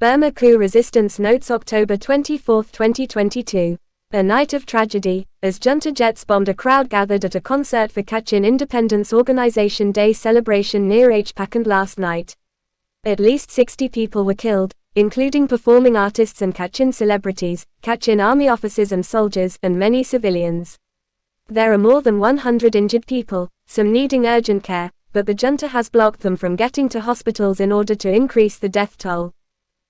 Burma coup resistance notes October 24, 2022. A night of tragedy, as junta jets bombed a crowd gathered at a concert for Kachin Independence Organization Day celebration near Hpakant last night. At least 60 people were killed, including performing artists and Kachin celebrities, Kachin army officers and soldiers, and many civilians. There are more than 100 injured people, some needing urgent care, but the junta has blocked them from getting to hospitals in order to increase the death toll.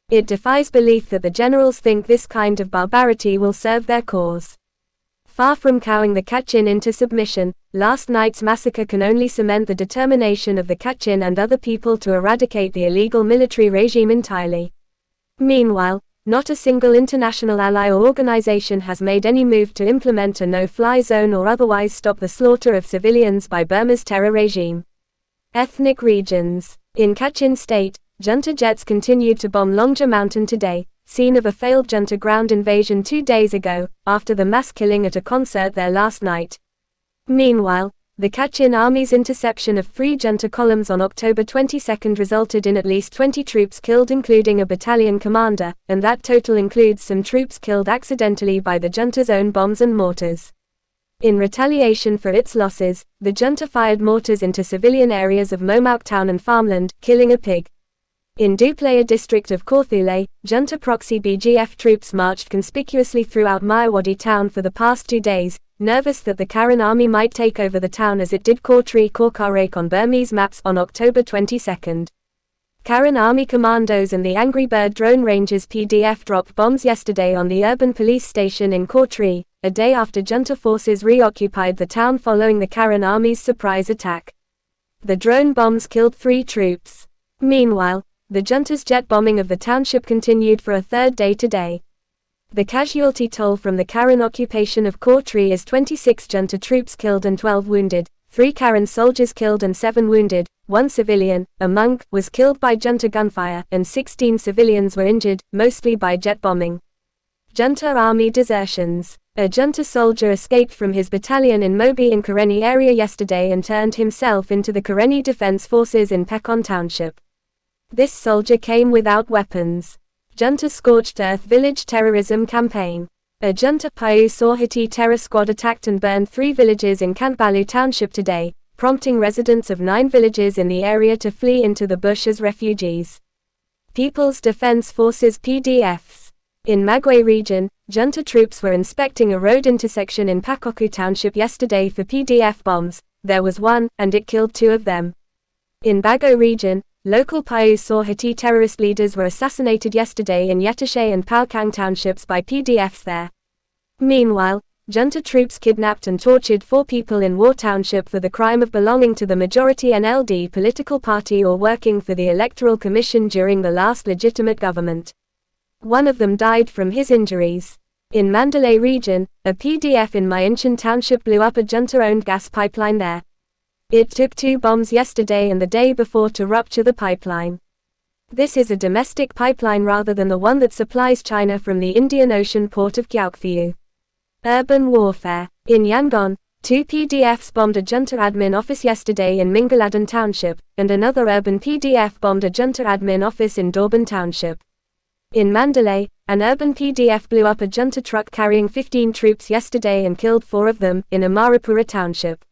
It defies belief that the generals think this kind of barbarity will serve their cause. Far from cowing the Kachin into submission, last night's massacre can only cement the determination of the Kachin and other people to eradicate the illegal military regime entirely. Meanwhile, not a single international ally or organization has made any move to implement a no-fly zone or otherwise stop the slaughter of civilians by Burma's terror regime. Ethnic regions. In Kachin State, junta jets continued to bomb Longja Mountain today, scene of a failed junta ground invasion 2 days ago, after the mass killing at a concert there last night. Meanwhile, the Kachin Army's interception of 3 junta columns on October 22 resulted in at least 20 troops killed, including a battalion commander, and that total includes some troops killed accidentally by the junta's own bombs and mortars. In retaliation for its losses, the junta fired mortars into civilian areas of Momauk town and farmland, killing a pig. In Duplaya district of Korthule, junta proxy BGF troops marched conspicuously throughout Mayawadi town for the past 2 days, nervous that the Karen army might take over the town as it did Kortri Korkarek on Burmese maps on October 22. Karen army commandos and the Angry Bird drone rangers PDF dropped bombs yesterday on the urban police station in Kortri, a day after junta forces reoccupied the town following the Karen army's surprise attack. The drone bombs killed 3 troops. Meanwhile, the junta's jet bombing of the township continued for a 3rd day today. The casualty toll from the Karen occupation of Kortri is 26 junta troops killed and 12 wounded, 3 Karen soldiers killed and 7 wounded, 1 civilian, a monk, was killed by junta gunfire, and 16 civilians were injured, mostly by jet bombing. Junta army desertions. A junta soldier escaped from his battalion in Mobi in Karenni area yesterday and turned himself into the Karenni Defense Forces in Hpakant township. This soldier came without weapons. Junta Scorched Earth Village Terrorism Campaign. A junta Payu Sorhiti terror squad attacked and burned 3 villages in Kantbalu township today, prompting residents of 9 villages in the area to flee into the bush as refugees. People's Defense Forces PDFs. In Magwe region, junta troops were inspecting a road intersection in Pakoku township yesterday for PDF bombs. There was 1, and it killed 2 of them. In Bago region, local Payu Sorhiti terrorist leaders were assassinated yesterday in Yetashe and Hpakant townships by PDFs there. Meanwhile, junta troops kidnapped and tortured 4 people in War Township for the crime of belonging to the majority NLD political party or working for the Electoral Commission during the last legitimate government. One of them died from his injuries. In Mandalay region, a PDF in Myanchan township blew up a junta-owned gas pipeline there. It took 2 bombs yesterday and the day before to rupture the pipeline. This is a domestic pipeline rather than the one that supplies China from the Indian Ocean port of Kyaukphyu. Urban warfare. In Yangon, 2 PDFs bombed a junta admin office yesterday in Mingaladan township, and another urban PDF bombed a junta admin office in Dorban township. In Mandalay, an urban PDF blew up a junta truck carrying 15 troops yesterday and killed 4 of them, in Amarapura township.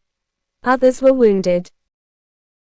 Others were wounded.